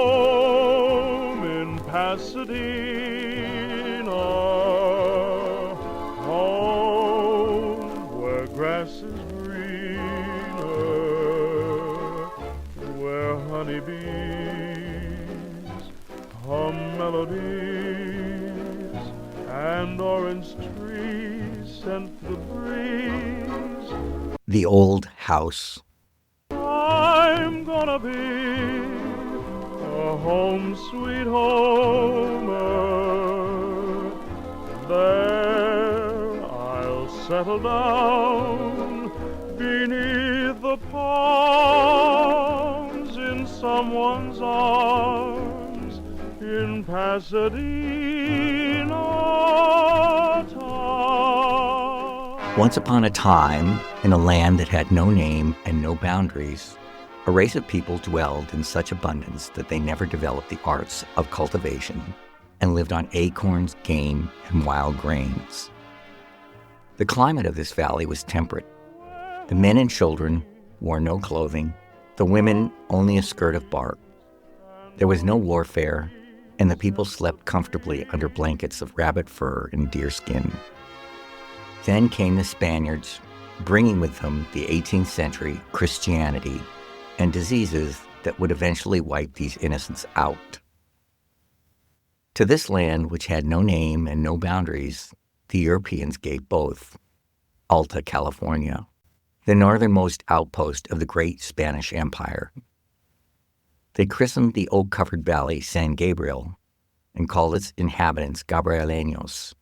Home in Pasadena, home where grass is greener, where honeybees hum melodies and orange trees scent the breeze. The Old House. I'm gonna be a home sweet homer. There I'll settle down beneath the palms in someone's arms in Pasadena town. Once upon a time, in a land that had no name and no boundaries, a race of people dwelled in such abundance that they never developed the arts of cultivation and lived on acorns, game, and wild grains. The climate of this valley was temperate. The men and children wore no clothing, the women only a skirt of bark. There was no warfare, and the people slept comfortably under blankets of rabbit fur and deerskin. Then came the Spaniards, bringing with them the 18th century Christianity and diseases that would eventually wipe these innocents out. To this land, which had no name and no boundaries, the Europeans gave both Alta California, the northernmost outpost of the great Spanish Empire. They christened the oak-covered valley San Gabriel and called its inhabitants Gabrieleños.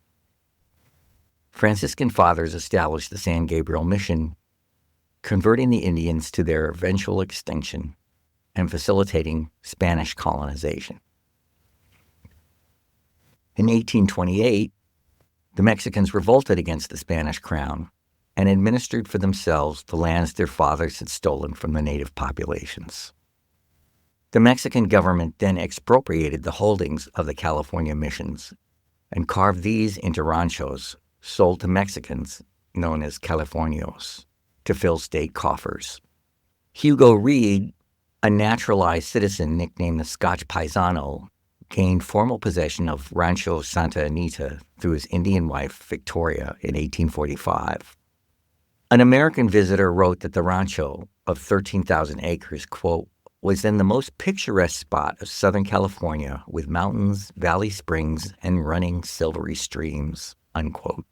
Franciscan fathers established the San Gabriel mission, converting the Indians to their eventual extinction and facilitating Spanish colonization. In 1828, the Mexicans revolted against the Spanish crown and administered for themselves the lands their fathers had stolen from the native populations. The Mexican government then expropriated the holdings of the California missions and carved these into ranchos sold to Mexicans, known as Californios, to fill state coffers. Hugo Reed, a naturalized citizen nicknamed the Scotch Paisano, gained formal possession of Rancho Santa Anita through his Indian wife, Victoria, in 1845. An American visitor wrote that the rancho of 13,000 acres, quote, was then the most picturesque spot of Southern California with mountains, valley springs, and running silvery streams, unquote.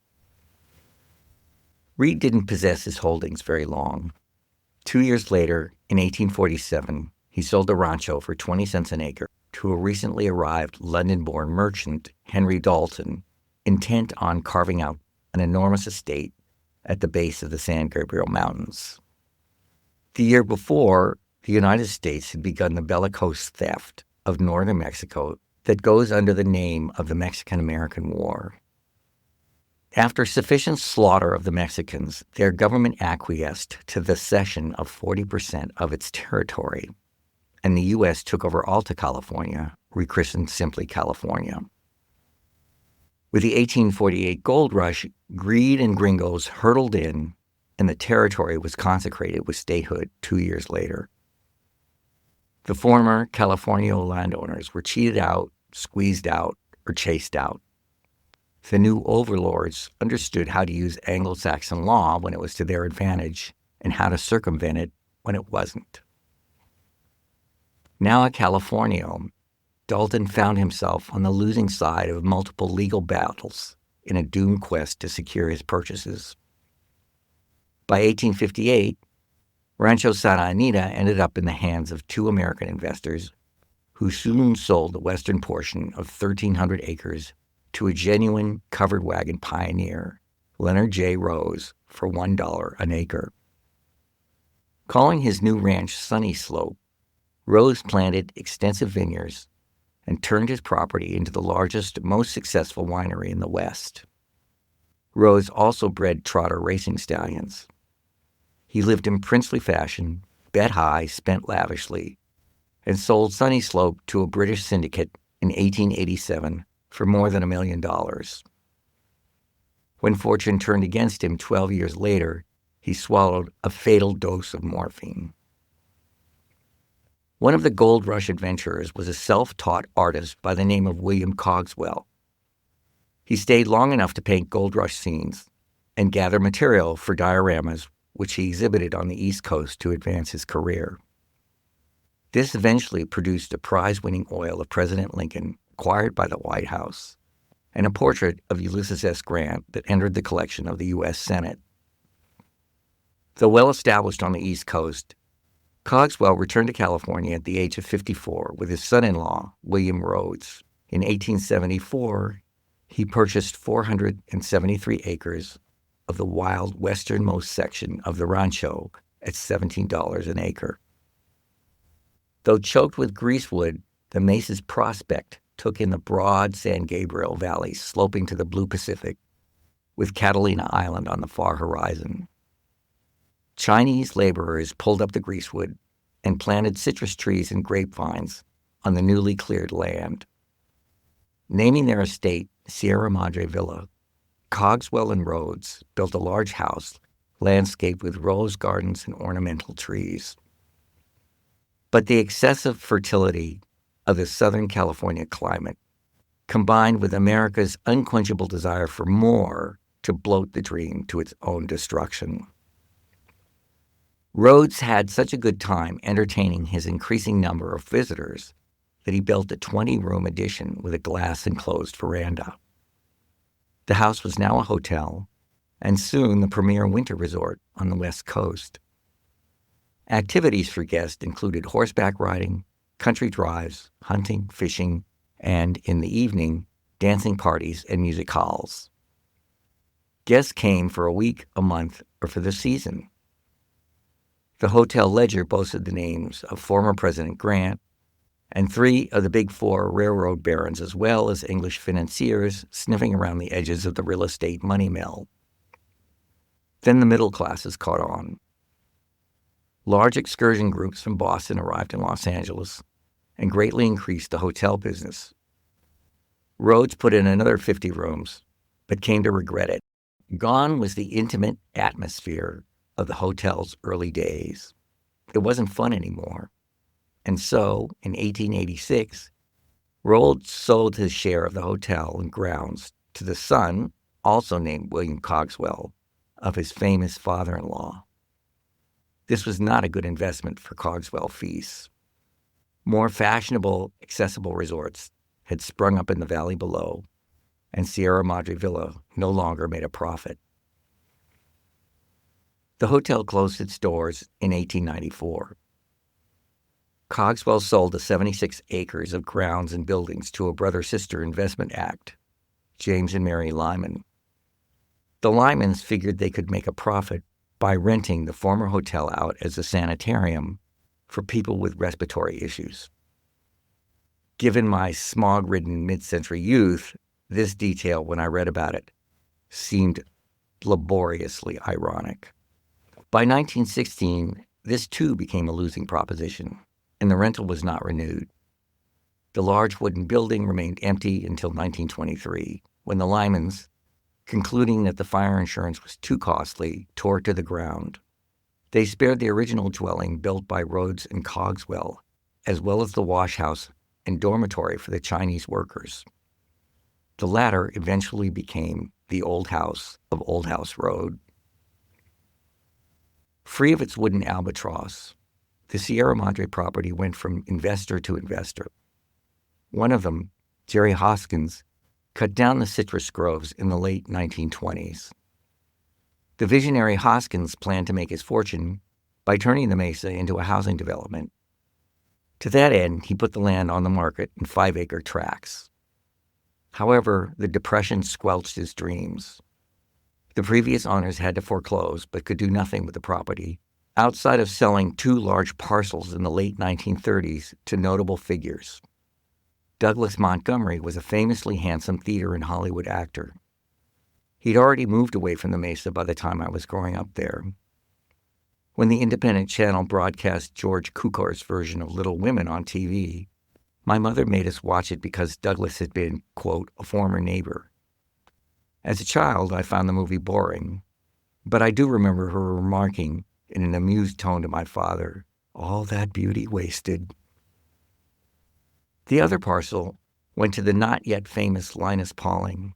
Reed didn't possess his holdings very long. 2 years later, in 1847, he sold the rancho for 20 cents an acre to a recently arrived London-born merchant, Henry Dalton, intent on carving out an enormous estate at the base of the San Gabriel Mountains. The year before, the United States had begun the bellicose theft of northern Mexico that goes under the name of the Mexican-American War. After sufficient slaughter of the Mexicans, their government acquiesced to the cession of 40% of its territory, and the U.S. took over Alta California, rechristened simply California. With the 1848 gold rush, greed and gringos hurtled in, and the territory was consecrated with statehood 2 years later. The former California landowners were cheated out, squeezed out, or chased out. The new overlords understood how to use Anglo-Saxon law when it was to their advantage and how to circumvent it when it wasn't. Now a Californian, Dalton found himself on the losing side of multiple legal battles in a doomed quest to secure his purchases. By 1858, Rancho Santa Anita ended up in the hands of two American investors who soon sold the western portion of 1,300 acres to a genuine covered wagon pioneer, Leonard J. Rose, for $1 an acre. Calling his new ranch Sunny Slope, Rose planted extensive vineyards and turned his property into the largest, most successful winery in the West. Rose also bred trotter racing stallions. He lived in princely fashion, bet high, spent lavishly, and sold Sunny Slope to a British syndicate in 1887 for more than $1 million. When fortune turned against him 12 years later, he swallowed a fatal dose of morphine. One of the gold rush adventurers was a self-taught artist by the name of William Cogswell. He stayed long enough to paint gold rush scenes and gather material for dioramas, which he exhibited on the East Coast to advance his career. This eventually produced a prize-winning oil of President Lincoln acquired by the White House and a portrait of Ulysses S. Grant that entered the collection of the U.S. Senate. Though well established on the East Coast, Cogswell returned to California at the age of 54 with his son-in-law, William Rhodes. In 1874, he purchased 473 acres of the wild westernmost section of the rancho at $17 an acre. Though choked with greasewood, the mesa's prospect took in the broad San Gabriel Valley sloping to the blue Pacific, with Catalina Island on the far horizon. Chinese laborers pulled up the greasewood and planted citrus trees and grapevines on the newly cleared land. Naming their estate Sierra Madre Villa, Cogswell and Rhodes built a large house landscaped with rose gardens and ornamental trees. But the excessive fertility of the Southern California climate, combined with America's unquenchable desire for more, to bloat the dream to its own destruction. Rhodes had such a good time entertaining his increasing number of visitors that he built a 20-room addition with a glass-enclosed veranda. The house was now a hotel, and soon the premier winter resort on the West Coast. Activities for guests included horseback riding, country drives, hunting, fishing, and, in the evening, dancing parties and music halls. Guests came for a week, a month, or for the season. The hotel ledger boasted the names of former President Grant and 3 of the Big Four railroad barons, as well as English financiers sniffing around the edges of the real estate money mill. Then the middle classes caught on. Large excursion groups from Boston arrived in Los Angeles and greatly increased the hotel business. Rhodes put in another 50 rooms, but came to regret it. Gone was the intimate atmosphere of the hotel's early days. It wasn't fun anymore. And so, in 1886, Rhodes sold his share of the hotel and grounds to the son, also named William Cogswell, of his famous father-in-law. This was not a good investment for Cogswell fees. More fashionable, accessible resorts had sprung up in the valley below, and Sierra Madre Villa no longer made a profit. The hotel closed its doors in 1894. Cogswell sold the 76 acres of grounds and buildings to a brother-sister investment act, James and Mary Lyman. The Lymans figured they could make a profit by renting the former hotel out as a sanitarium for people with respiratory issues. Given my smog-ridden mid-century youth, this detail, when I read about it, seemed laboriously ironic. By 1916, this too became a losing proposition, and the rental was not renewed. The large wooden building remained empty until 1923, when the Lymans, concluding that the fire insurance was too costly, tore it to the ground. They spared the original dwelling built by Rhodes and Cogswell, as well as the wash house and dormitory for the Chinese workers. The latter eventually became the Old House of Old House Road. Free of its wooden albatross, the Sierra Madre property went from investor to investor. One of them, Jerry Hoskins, cut down the citrus groves in the late 1920s. The visionary Hoskins planned to make his fortune by turning the mesa into a housing development. To that end, he put the land on the market in 5-acre tracts. However, the Depression squelched his dreams. The previous owners had to foreclose, but could do nothing with the property, outside of selling 2 large parcels in the late 1930s to notable figures. Douglas Montgomery was a famously handsome theater and Hollywood actor. He'd already moved away from the mesa by the time I was growing up there. When the Independent Channel broadcast George Cukor's version of Little Women on TV, my mother made us watch it because Douglas had been, quote, a former neighbor. As a child, I found the movie boring, but I do remember her remarking in an amused tone to my father, "All that beauty wasted." The other parcel went to the not yet famous Linus Pauling.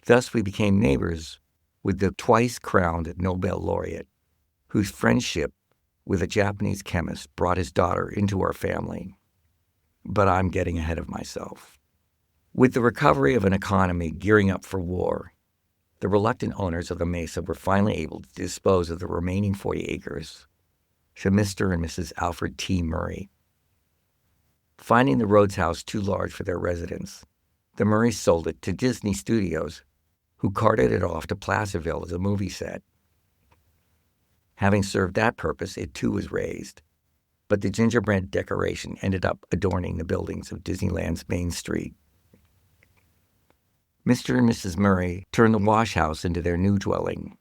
Thus we became neighbors with the twice-crowned Nobel laureate, whose friendship with a Japanese chemist brought his daughter into our family. But I'm getting ahead of myself. With the recovery of an economy gearing up for war, the reluctant owners of the mesa were finally able to dispose of the remaining 40 acres to Mr. and Mrs. Alfred T. Murray. Finding the Rhodes house too large for their residence, the Murrays sold it to Disney Studios, who carted it off to Placerville as a movie set. Having served that purpose, it too was razed, but the gingerbread decoration ended up adorning the buildings of Disneyland's Main Street. Mr. and Mrs. Murray turned the wash house into their new dwelling.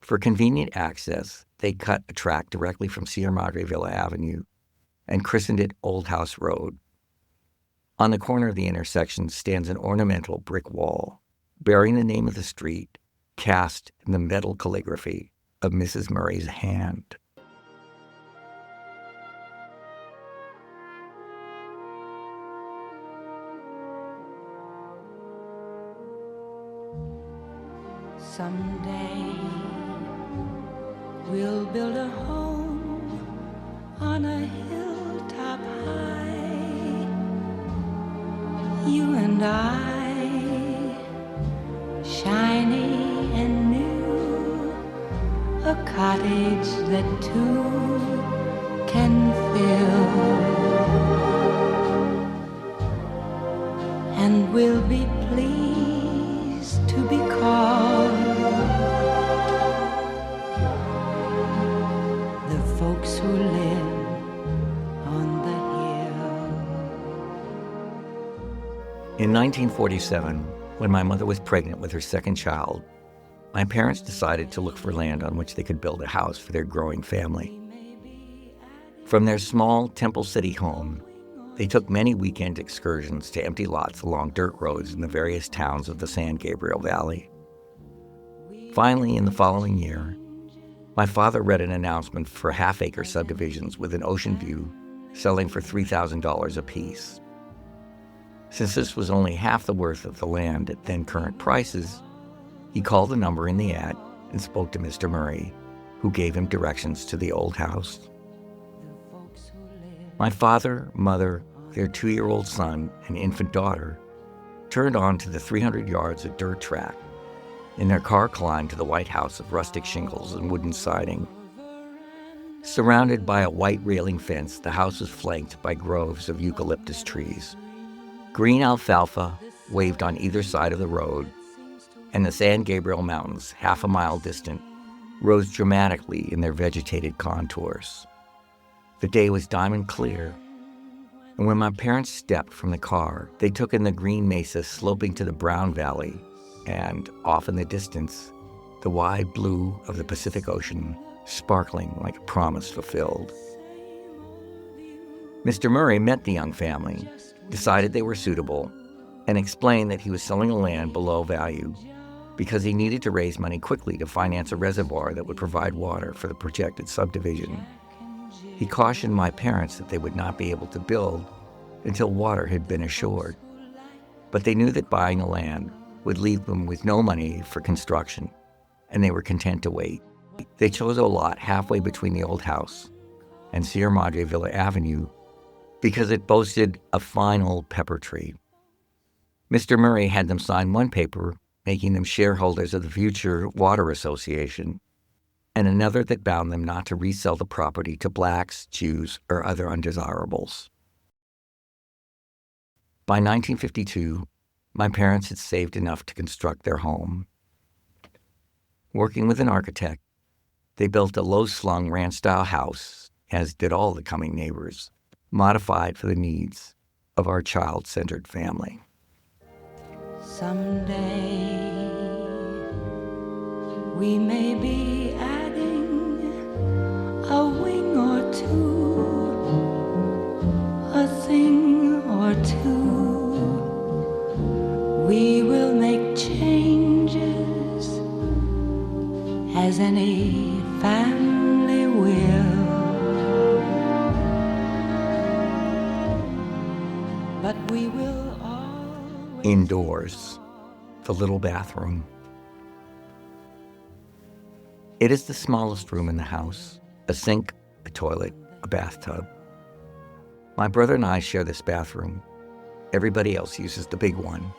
For convenient access, they cut a track directly from Sierra Madre Villa Avenue and christened it Old House Road. On the corner of the intersection stands an ornamental brick wall bearing the name of the street cast in the metal calligraphy of Mrs. Murray's hand. Someday we'll build a home on a hilltop high, you and I, shiny and new, a cottage that two can fill, and we'll be pleased to be called the folks who live on the hill. In 1947, when my mother was pregnant with her second child, my parents decided to look for land on which they could build a house for their growing family. From their small Temple City home, they took many weekend excursions to empty lots along dirt roads in the various towns of the San Gabriel Valley. Finally, in the following year, my father read an announcement for half-acre subdivisions with an ocean view selling for $3,000 apiece. Since this was only half the worth of the land at then current prices, he called the number in the ad and spoke to Mr. Murray, who gave him directions to the old house. My father, mother, their 2-year-old son, and infant daughter turned on to the 300 yards of dirt track, and their car climbed to the white house of rustic shingles and wooden siding. Surrounded by a white railing fence, the house was flanked by groves of eucalyptus trees. Green alfalfa waved on either side of the road, and the San Gabriel Mountains, half a mile distant, rose dramatically in their vegetated contours. The day was diamond clear, and when my parents stepped from the car, they took in the green mesa sloping to the Brown Valley, and, off in the distance, the wide blue of the Pacific Ocean, sparkling like a promise fulfilled. Mr. Murray met the young family, decided they were suitable, and explained that he was selling the land below value because he needed to raise money quickly to finance a reservoir that would provide water for the projected subdivision. He cautioned my parents that they would not be able to build until water had been assured, but they knew that buying the land would leave them with no money for construction, and they were content to wait. They chose a lot halfway between the old house and Sierra Madre Villa Avenue because it boasted a fine old pepper tree. Mr. Murray had them sign one paper making them shareholders of the future Water Association, and another that bound them not to resell the property to blacks, Jews, or other undesirables. By 1952, my parents had saved enough to construct their home. Working with an architect, they built a low-slung ranch-style house, as did all the coming neighbors, modified for the needs of our child-centered family. Someday we may be adding a wing or two, a thing or two. We will make change as any family will. But we will always Indoors, the little bathroom. It is the smallest room in the house. A sink, a toilet, a bathtub. My brother and I share this bathroom. Everybody else uses the big one.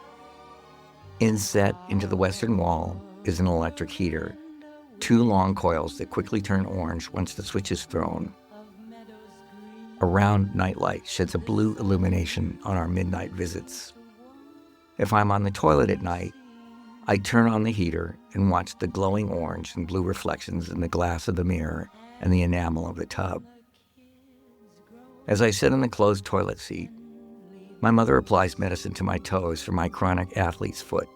Inset into the western wall is an electric heater, 2 long coils that quickly turn orange once the switch is thrown. A round nightlight sheds a blue illumination on our midnight visits. If I'm on the toilet at night, I turn on the heater and watch the glowing orange and blue reflections in the glass of the mirror and the enamel of the tub. As I sit in the closed toilet seat, my mother applies medicine to my toes for my chronic athlete's foot,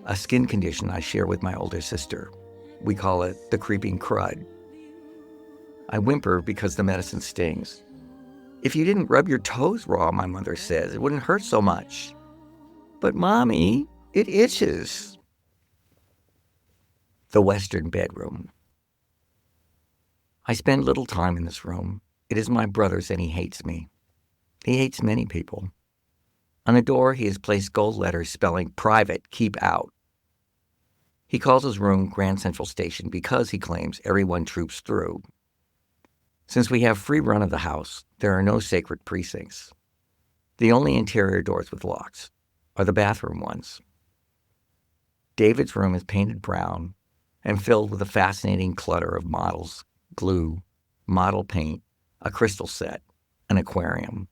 a skin condition I share with my older sister. We call it the creeping crud. I whimper because the medicine stings. If you didn't rub your toes raw, my mother says, it wouldn't hurt so much. But Mommy, it itches. The western bedroom. I spend little time in this room. It is my brother's and he hates me. He hates many people. On the door, he has placed gold letters spelling private, keep out. He calls his room Grand Central Station because, he claims, everyone troops through. Since we have free run of the house, there are no sacred precincts. The only interior doors with locks are the bathroom ones. David's room is painted brown and filled with a fascinating clutter of models, glue, model paint, a crystal set, an aquarium.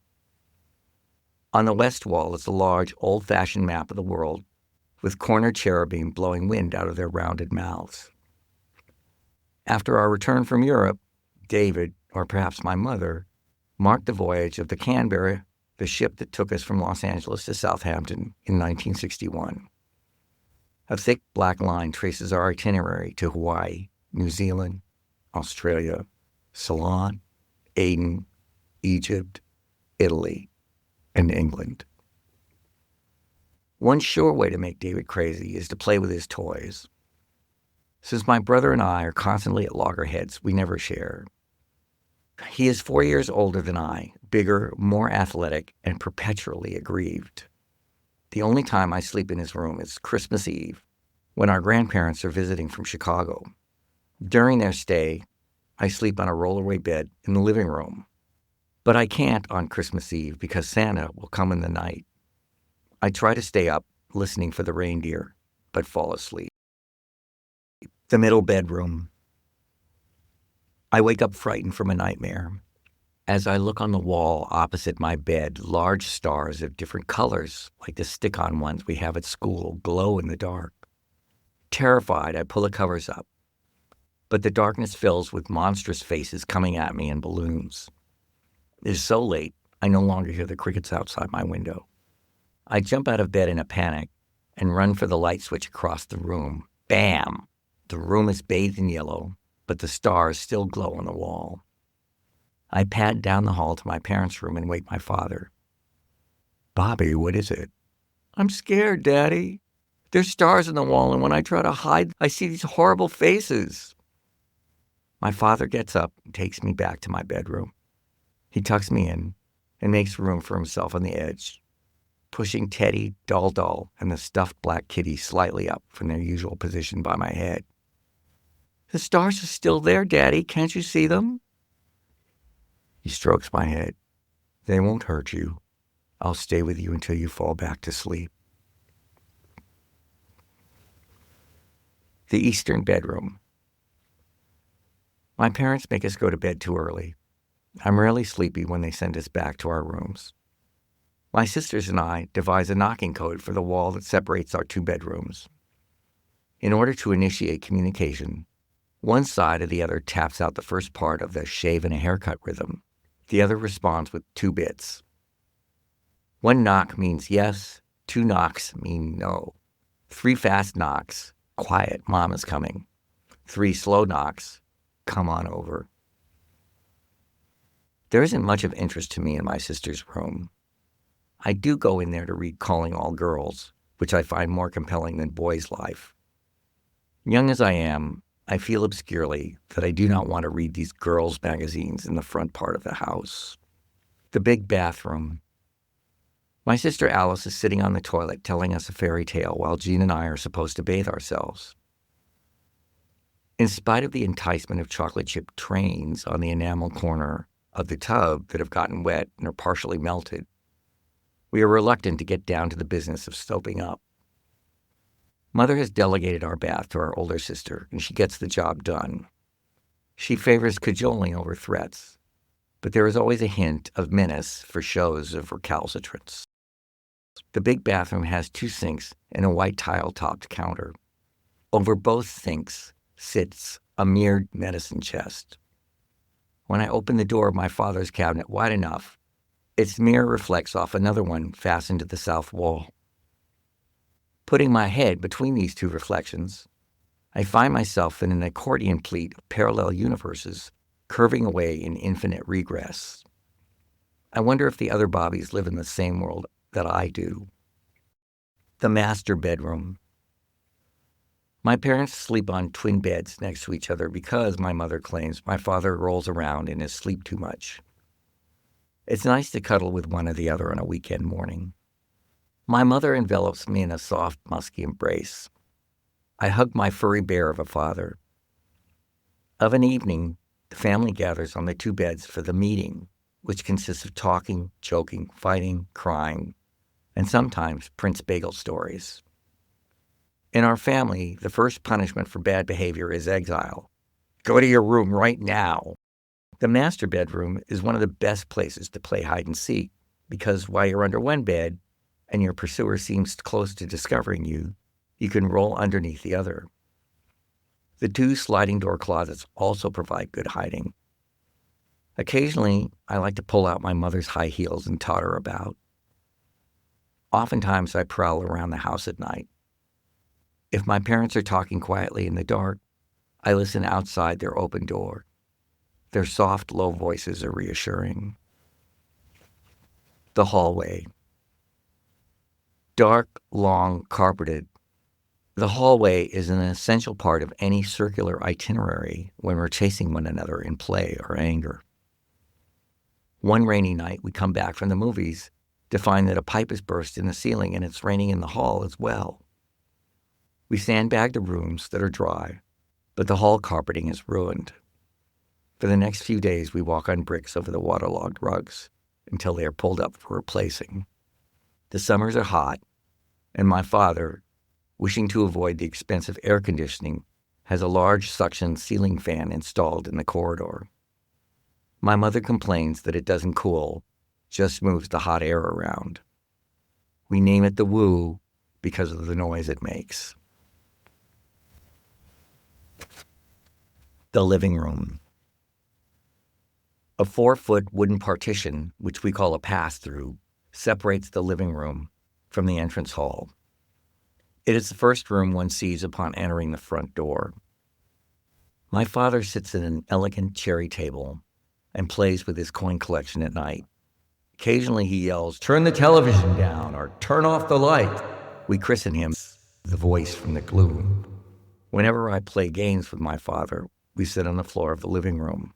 On the west wall is a large, old-fashioned map of the world with cornered cherubim blowing wind out of their rounded mouths. After our return from Europe, David, or perhaps my mother, marked the voyage of the Canberra, the ship that took us from Los Angeles to Southampton in 1961. A thick black line traces our itinerary to Hawaii, New Zealand, Australia, Ceylon, Aden, Egypt, Italy, and England. One sure way to make David crazy is to play with his toys. Since my brother and I are constantly at loggerheads, we never share. He is 4 years older than I, bigger, more athletic, and perpetually aggrieved. The only time I sleep in his room is Christmas Eve, when our grandparents are visiting from Chicago. During their stay, I sleep on a roll-away bed in the living room. But I can't on Christmas Eve because Santa will come in the night. I try to stay up, listening for the reindeer, but fall asleep. The middle bedroom. I wake up frightened from a nightmare. As I look on the wall opposite my bed, large stars of different colors, like the stick-on ones we have at school, glow in the dark. Terrified, I pull the covers up. But the darkness fills with monstrous faces coming at me in balloons. It is so late, I no longer hear the crickets outside my window. I jump out of bed in a panic and run for the light switch across the room. Bam! The room is bathed in yellow, but the stars still glow on the wall. I pad down the hall to my parents' room and wake my father. Bobby, what is it? I'm scared, Daddy. There's stars on the wall, and when I try to hide, I see these horrible faces. My father gets up and takes me back to my bedroom. He tucks me in and makes room for himself on the edge, pushing Teddy, Doll, and the stuffed black kitty slightly up from their usual position by my head. The stars are still there, Daddy. Can't you see them? He strokes my head. They won't hurt you. I'll stay with you until you fall back to sleep. The eastern bedroom. My parents make us go to bed too early. I'm rarely sleepy when they send us back to our rooms. My sisters and I devise a knocking code for the wall that separates our 2 bedrooms. In order to initiate communication, one side or the other taps out the first part of the shave and a haircut rhythm. The other responds with 2 bits. 1 knock means yes, 2 knocks mean no. 3 fast knocks, quiet, Mom is coming. 3 slow knocks, come on over. There isn't much of interest to me in my sister's room. I do go in there to read Calling All Girls, which I find more compelling than Boy's Life. Young as I am, I feel obscurely that I do not want to read these girls' magazines in the front part of the house. The big bathroom. My sister Alice is sitting on the toilet telling us a fairy tale while Jean and I are supposed to bathe ourselves. In spite of the enticement of chocolate chip trains on the enamel corner of the tub that have gotten wet and are partially melted, we are reluctant to get down to the business of soaping up. Mother has delegated our bath to our older sister, and she gets the job done. She favors cajoling over threats, but there is always a hint of menace for shows of recalcitrance. The big bathroom has 2 sinks and a white tile-topped counter. Over both sinks sits a mirrored medicine chest. When I open the door of my father's cabinet wide enough, its mirror reflects off another one fastened to the south wall. Putting my head between these 2 reflections, I find myself in an accordion pleat of parallel universes curving away in infinite regress. I wonder if the other Bobbies live in the same world that I do. The master bedroom. My parents sleep on twin beds next to each other because, my mother claims, my father rolls around in his sleep too much. It's nice to cuddle with one or the other on a weekend morning. My mother envelops me in a soft, musky embrace. I hug my furry bear of a father. Of an evening, the family gathers on the 2 beds for the meeting, which consists of talking, joking, fighting, crying, and sometimes Prince Bagel stories. In our family, the first punishment for bad behavior is exile. Go to your room right now. The master bedroom is one of the best places to play hide and seek because while you're under one bed and your pursuer seems close to discovering you, you can roll underneath the other. The 2 sliding door closets also provide good hiding. Occasionally, I like to pull out my mother's high heels and totter about. Oftentimes, I prowl around the house at night. If my parents are talking quietly in the dark, I listen outside their open door. Their soft, low voices are reassuring. The hallway. Dark, long, carpeted. The hallway is an essential part of any circular itinerary when we're chasing one another in play or anger. One rainy night, we come back from the movies to find that a pipe has burst in the ceiling and it's raining in the hall as well. We sandbag the rooms that are dry, but the hall carpeting is ruined. For the next few days, we walk on bricks over the waterlogged rugs until they are pulled up for replacing. The summers are hot, and my father, wishing to avoid the expensive air conditioning, has a large suction ceiling fan installed in the corridor. My mother complains that it doesn't cool, just moves the hot air around. We name it the woo because of the noise it makes. The living room. A 4-foot wooden partition, which we call a pass-through, separates the living room from the entrance hall. It is the first room one sees upon entering the front door. My father sits at an elegant cherry table and plays with his coin collection at night. Occasionally he yells, "Turn the television down," or "Turn off the light." We christen him the voice from the gloom. Whenever I play games with my father, we sit on the floor of the living room.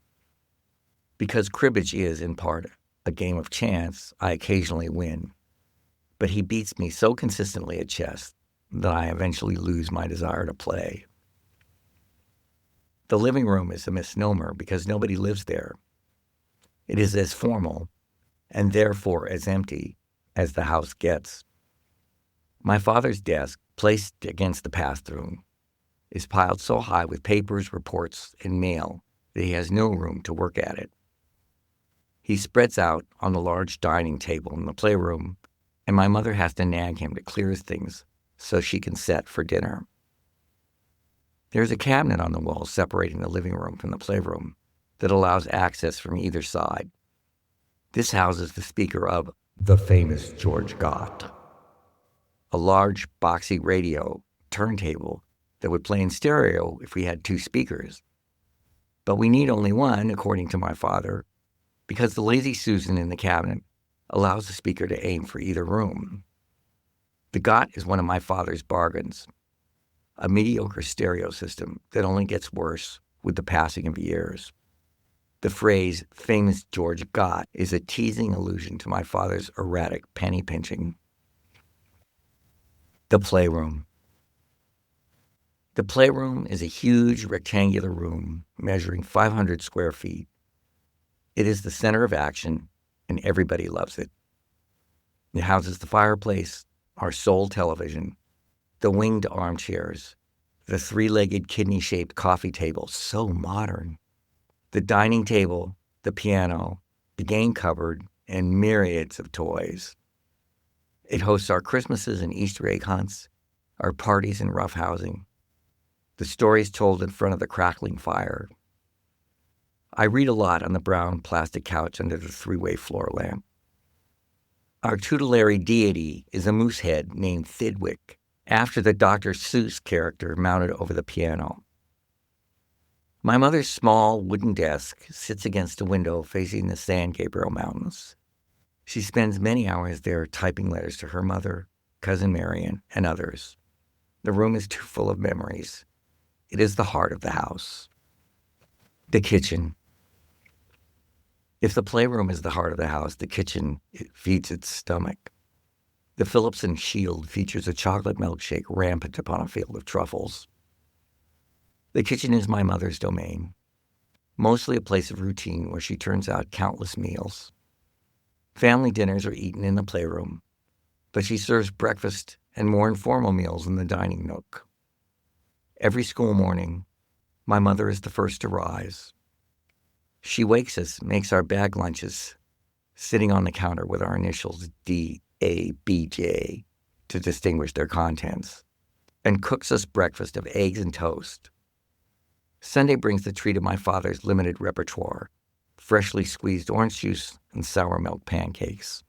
Because cribbage is, in part, a game of chance, I occasionally win. But he beats me so consistently at chess that I eventually lose my desire to play. The living room is a misnomer because nobody lives there. It is as formal, and therefore as empty, as the house gets. My father's desk, placed against the pass-through, is piled so high with papers, reports, and mail that he has no room to work at it. He spreads out on the large dining table in the playroom, and my mother has to nag him to clear his things so she can set for dinner. There's a cabinet on the wall separating the living room from the playroom that allows access from either side. This houses the speaker of the famous George Gott, a large, boxy radio turntable that would play in stereo if we had 2 speakers. But we need only one, according to my father, because the Lazy Susan in the cabinet allows the speaker to aim for either room. The Gott is one of my father's bargains. a mediocre stereo system that only gets worse with the passing of years. The phrase famous George got is a teasing allusion to my father's erratic penny pinching. The playroom. The playroom is a huge rectangular room measuring 500 square feet. It is the center of action, and everybody loves it. It houses the fireplace, our sole television, the winged armchairs, the three-legged kidney-shaped coffee table, so modern, the dining table, the piano, the game cupboard, and myriads of toys. It hosts our Christmases and Easter egg hunts, our parties and roughhousing, the stories told in front of the crackling fire. I read a lot on the brown plastic couch under the three-way floor lamp. Our tutelary deity is a moose head named Thidwick, after the Dr. Seuss character mounted over the piano. My mother's small wooden desk sits against a window facing the San Gabriel Mountains. She spends many hours there typing letters to her mother, cousin Marion, and others. The room is too full of memories. It is the heart of the house. The kitchen. If the playroom is the heart of the house, the kitchen feeds its stomach. The Philipson shield features a chocolate milkshake rampant upon a field of truffles. The kitchen is my mother's domain, mostly a place of routine where she turns out countless meals. Family dinners are eaten in the playroom, but she serves breakfast and more informal meals in the dining nook. Every school morning, my mother is the first to rise. She wakes us, makes our bag lunches, sitting on the counter with our initials D-A-B-J to distinguish their contents, and cooks us breakfast of eggs and toast. Sunday brings the treat of my father's limited repertoire, freshly squeezed orange juice and sour milk pancakes.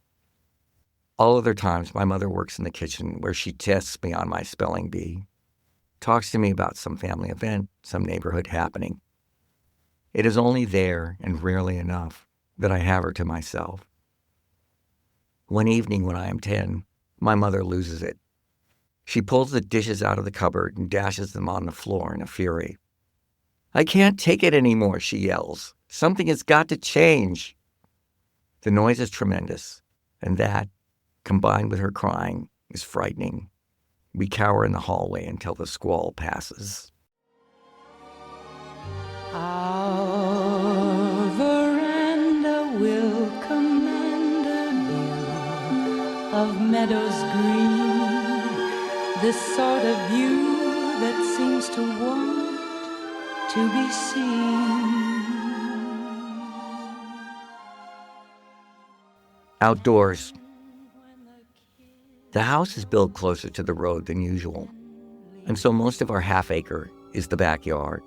All other times, my mother works in the kitchen where she tests me on my spelling bee, talks to me about some family event, some neighborhood happening. It is only there, and rarely enough, that I have her to myself. One evening when I am 10, my mother loses it. She pulls the dishes out of the cupboard and dashes them on the floor in a fury. "I can't take it anymore," she yells. "Something has got to change." The noise is tremendous, and that, combined with her crying, is frightening. We cower in the hallway until the squall passes. Our veranda will command a view of meadows green, the sort of view that seems to want to be seen. Outdoors. The house is built closer to the road than usual, and so most of our half-acre is the backyard.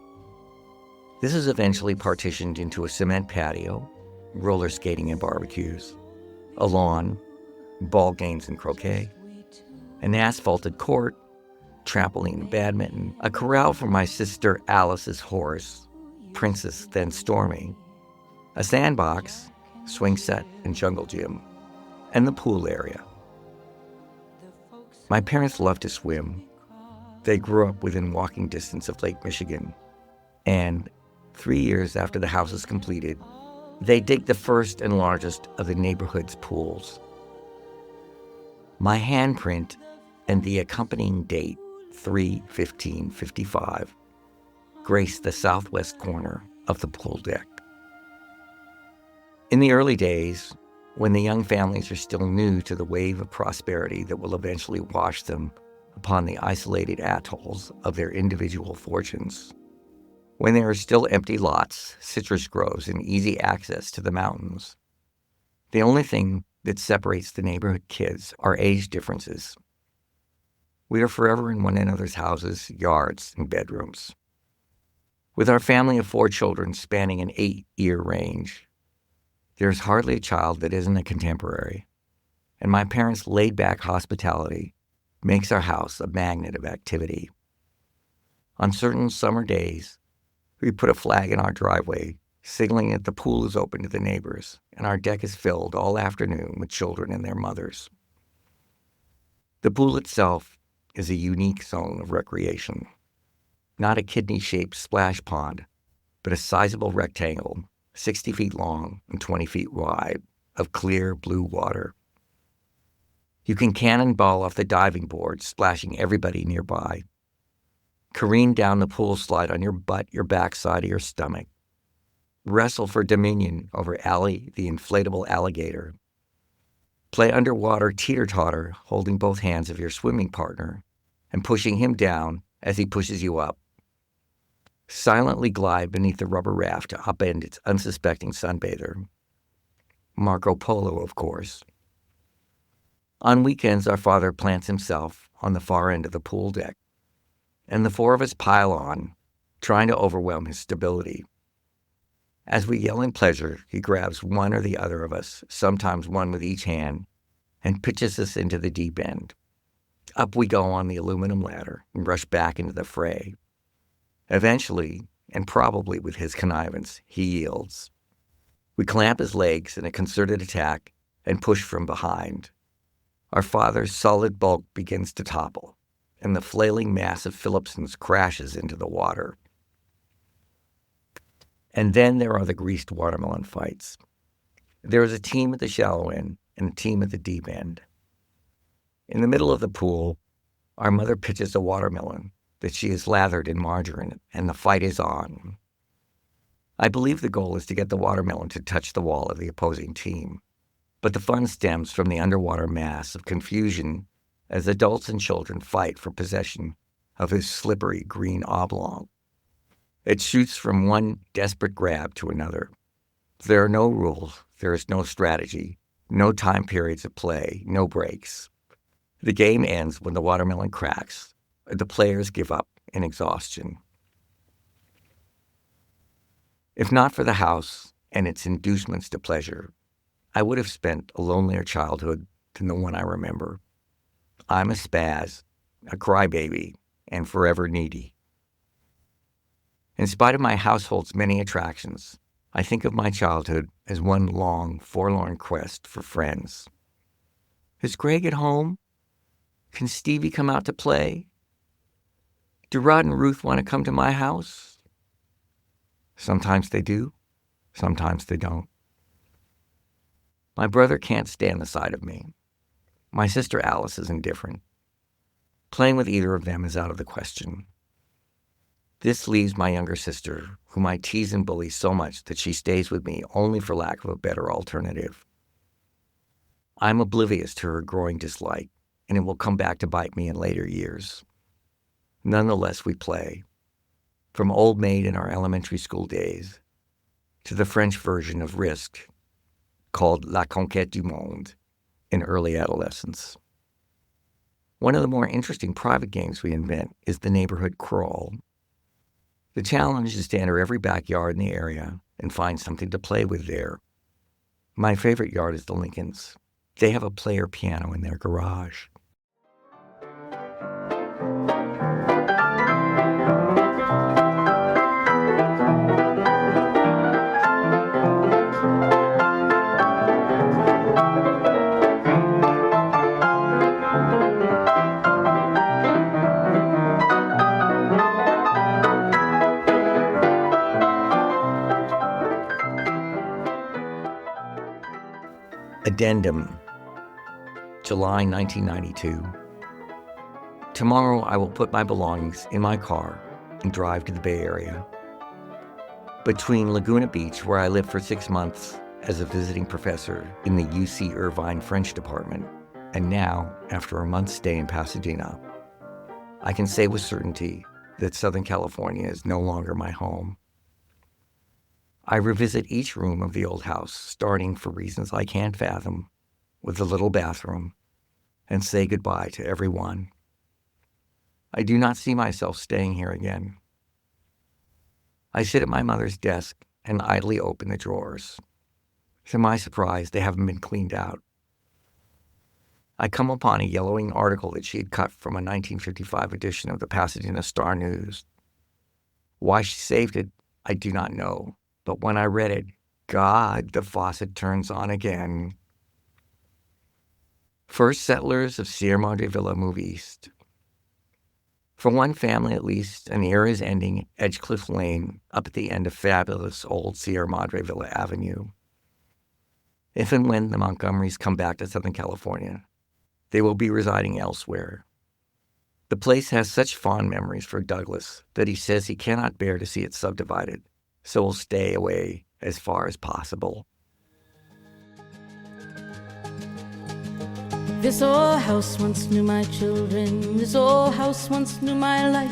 This is eventually partitioned into a cement patio, roller skating and barbecues, a lawn, ball games and croquet, an asphalted court, trampoline and badminton, a corral for my sister Alice's horse, Princess then Stormy, a sandbox, swing set and jungle gym, and the pool area. My parents love to swim. They grew up within walking distance of Lake Michigan, and 3 years after the house is completed, they dig the first and largest of the neighborhood's pools. My handprint and the accompanying date, 3/15/55, grace the southwest corner of the pool deck. In the early days, when the young families are still new to the wave of prosperity that will eventually wash them upon the isolated atolls of their individual fortunes, when there are still empty lots, citrus groves, and easy access to the mountains, the only thing that separates the neighborhood kids are age differences. We are forever in one another's houses, yards, and bedrooms. With our family of 4 children spanning an 8-year range, there is hardly a child that isn't a contemporary, and my parents' laid-back hospitality makes our house a magnet of activity. On certain summer days, we put a flag in our driveway, signaling that the pool is open to the neighbors, and our deck is filled all afternoon with children and their mothers. The pool itself is a unique zone of recreation. Not a kidney-shaped splash pond, but a sizable rectangle, 60 feet long and 20 feet wide, of clear blue water. You can cannonball off the diving board, splashing everybody nearby. Careen down the pool slide on your butt, your backside, or your stomach. Wrestle for dominion over Allie, the inflatable alligator. Play underwater teeter-totter, holding both hands of your swimming partner and pushing him down as he pushes you up. Silently glide beneath the rubber raft to upend its unsuspecting sunbather. Marco Polo, of course. On weekends, our father plants himself on the far end of the pool deck, and the four of us pile on, trying to overwhelm his stability. As we yell in pleasure, he grabs one or the other of us, sometimes one with each hand, and pitches us into the deep end. Up we go on the aluminum ladder and rush back into the fray. Eventually, and probably with his connivance, he yields. We clamp his legs in a concerted attack and push from behind. Our father's solid bulk begins to topple, and the flailing mass of Philipsons crashes into the water. And then there are the greased watermelon fights. There is a team at the shallow end and a team at the deep end. In the middle of the pool, our mother pitches a watermelon that she has lathered in margarine, and the fight is on. I believe the goal is to get the watermelon to touch the wall of the opposing team, but the fun stems from the underwater mass of confusion as adults and children fight for possession of his slippery green oblong. It shoots from one desperate grab to another. There are no rules, there is no strategy, no time periods of play, no breaks. The game ends when the watermelon cracks. The players give up in exhaustion. If not for the house and its inducements to pleasure, I would have spent a lonelier childhood than the one I remember. I'm a spaz, a crybaby, and forever needy. In spite of my household's many attractions, I think of my childhood as one long, forlorn quest for friends. Is Greg at home? Can Stevie come out to play? Do Rod and Ruth want to come to my house? Sometimes they do, sometimes they don't. My brother can't stand the sight of me. My sister Alice is indifferent. Playing with either of them is out of the question. This leaves my younger sister, whom I tease and bully so much that she stays with me only for lack of a better alternative. I'm oblivious to her growing dislike, and it will come back to bite me in later years. Nonetheless, we play. From Old Maid in our elementary school days to the French version of Risk, called La Conquête du Monde, in early adolescence. One of the more interesting private games we invent is the neighborhood crawl. The challenge is to enter every backyard in the area and find something to play with there. My favorite yard is the Lincolns. They have a player piano in their garage. Addendum, July 1992. Tomorrow I will put my belongings in my car and drive to the Bay Area. Between Laguna Beach, where I lived for 6 months as a visiting professor in the UC Irvine French department, and now, after a month's stay in Pasadena, I can say with certainty that Southern California is no longer my home. I revisit each room of the old house, starting for reasons I can't fathom, with the little bathroom, and say goodbye to every one. I do not see myself staying here again. I sit at my mother's desk and idly open the drawers. To my surprise, they haven't been cleaned out. I come upon a yellowing article that she had cut from a 1955 edition of the Pasadena Star-News. Why she saved it, I do not know. But when I read it, God, the faucet turns on again. First settlers of Sierra Madre Villa move east. For one family at least, an era is ending at Edgecliff Lane up at the end of fabulous old Sierra Madre Villa Avenue. If and when the Montgomerys come back to Southern California, they will be residing elsewhere. The place has such fond memories for Douglas that he says he cannot bear to see it subdivided, so will stay away as far as possible. This old house once knew my children. This old house once knew my life.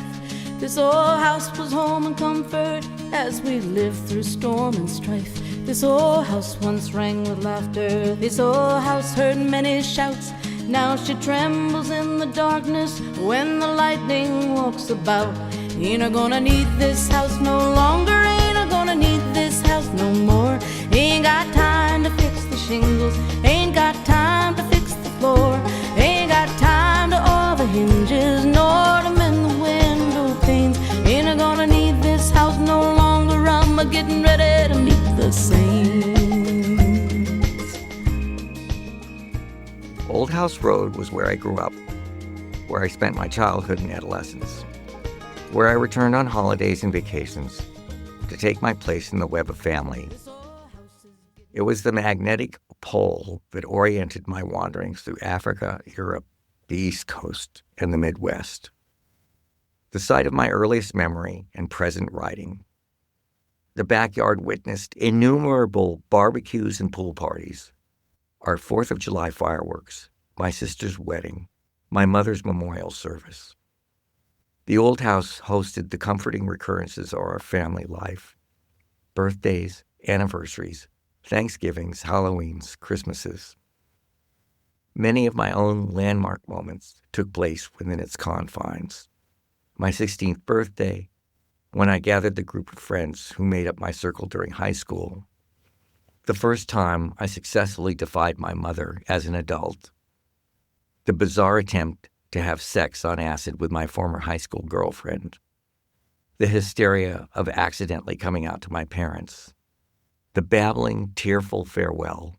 This old house was home and comfort as we lived through storm and strife. This old house once rang with laughter. This old house heard many shouts. Now she trembles in the darkness when the lightning walks about. Ain't I gonna need this house no longer? Ain't I gonna need this house no more? Ain't got time to fix the shingles. Ain't got time to fix the floor. Ain't got time to oil the hinges nor to mend the window panes. Ain't I gonna need this house no longer? I'm getting ready to meet the saints. Old House Road was where I grew up, where I spent my childhood and adolescence, where I returned on holidays and vacations to take my place in the web of family. It was the magnetic pole that oriented my wanderings through Africa, Europe, the East Coast, and the Midwest. The site of my earliest memory and present writing. The backyard witnessed innumerable barbecues and pool parties, our 4th of July fireworks, my sister's wedding, my mother's memorial service. The old house hosted the comforting recurrences of our family life. Birthdays, anniversaries, Thanksgivings, Halloweens, Christmases. Many of my own landmark moments took place within its confines. My 16th birthday, when I gathered the group of friends who made up my circle during high school. The first time I successfully defied my mother as an adult. The bizarre attempt to have sex on acid with my former high school girlfriend. The hysteria of accidentally coming out to my parents. The babbling, tearful farewell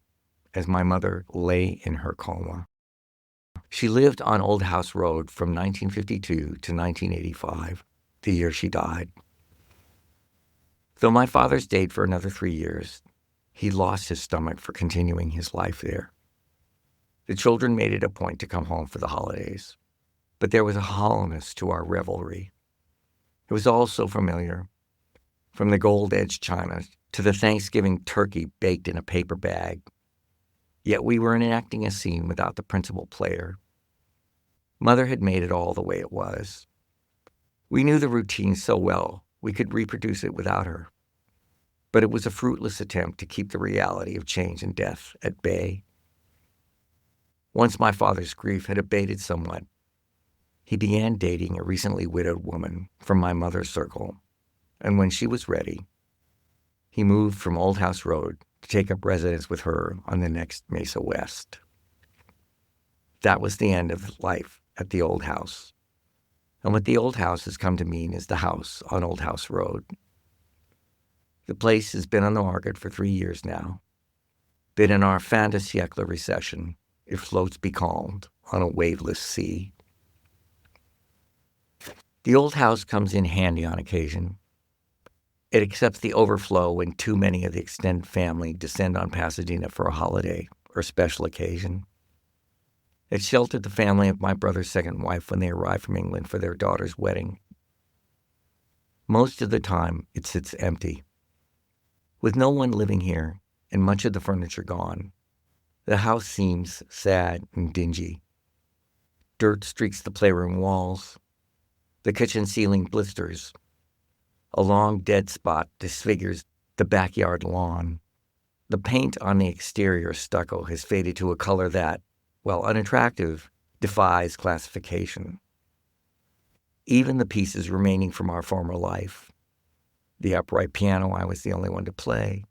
as my mother lay in her coma. She lived on Old House Road from 1952 to 1985, the year she died. Though my father stayed for another 3 years, he lost his stomach for continuing his life there. The children made it a point to come home for the holidays, but there was a hollowness to our revelry. It was all so familiar, from the gold-edged china to the Thanksgiving turkey baked in a paper bag. Yet we were enacting a scene without the principal player. Mother had made it all the way it was. We knew the routine so well we could reproduce it without her. But it was a fruitless attempt to keep the reality of change and death at bay. Once my father's grief had abated somewhat, he began dating a recently widowed woman from my mother's circle, and when she was ready, he moved from Old House Road to take up residence with her on the next Mesa West. That was the end of life at the old house. And what the old house has come to mean is the house on Old House Road. The place has been on the market for 3 years now. But in our fin de siècle recession, it floats becalmed on a waveless sea. The old house comes in handy on occasion. It accepts the overflow when too many of the extended family descend on Pasadena for a holiday or special occasion. It sheltered the family of my brother's second wife when they arrived from England for their daughter's wedding. Most of the time, it sits empty. With no one living here and much of the furniture gone, the house seems sad and dingy. Dirt streaks the playroom walls. The kitchen ceiling blisters. A long dead spot disfigures the backyard lawn. The paint on the exterior stucco has faded to a color that, while unattractive, defies classification. Even the pieces remaining from our former life, the upright piano I was the only one to play,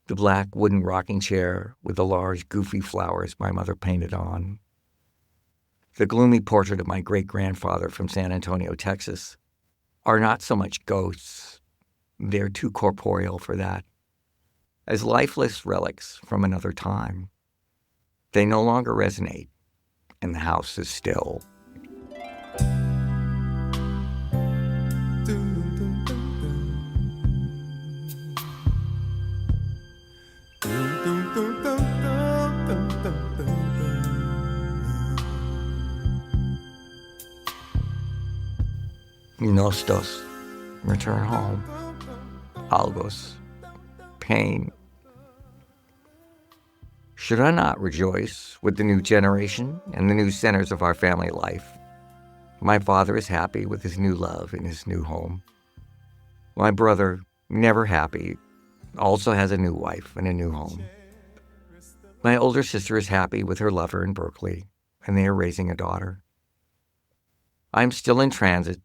the black wooden rocking chair with the large goofy flowers my mother painted on, the gloomy portrait of my great-grandfather from San Antonio, Texas, are not so much ghosts. They're too corporeal for that. As lifeless relics from another time, they no longer resonate, and the house is still. Nostos, return home. Algos, pain. Should I not rejoice with the new generation and the new centers of our family life? My father is happy with his new love in his new home. My brother, never happy, also has a new wife and a new home. My older sister is happy with her lover in Berkeley, and they are raising a daughter. I'm still in transit,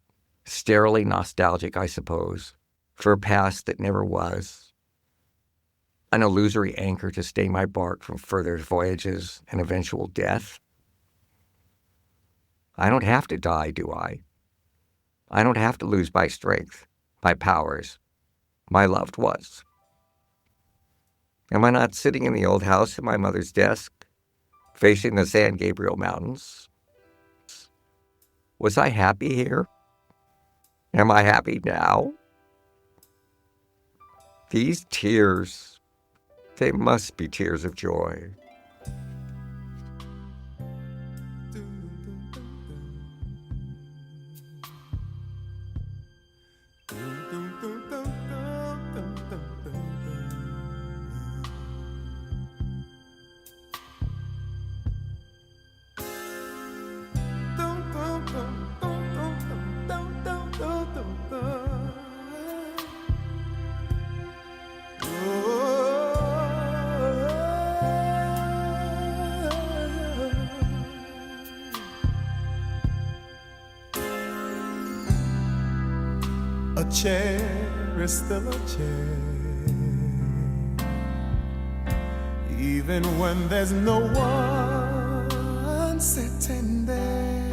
sterilely nostalgic, I suppose, for a past that never was. An illusory anchor to stay my bark from further voyages and eventual death. I don't have to die, do I? I don't have to lose my strength, my powers, my loved ones. Am I not sitting in the old house at my mother's desk, facing the San Gabriel Mountains? Was I happy here? Am I happy now? These tears, they must be tears of joy. A chair is still a chair, even when there's no one sitting there.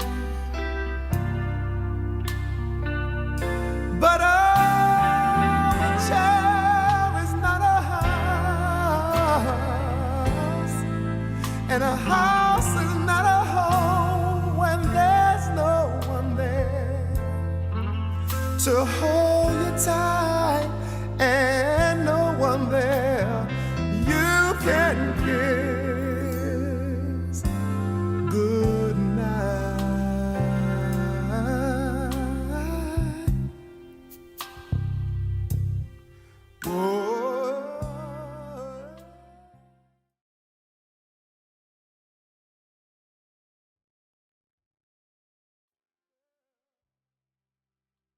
But a chair is not a house, and a house is not a home when there's no one there to hold you tight and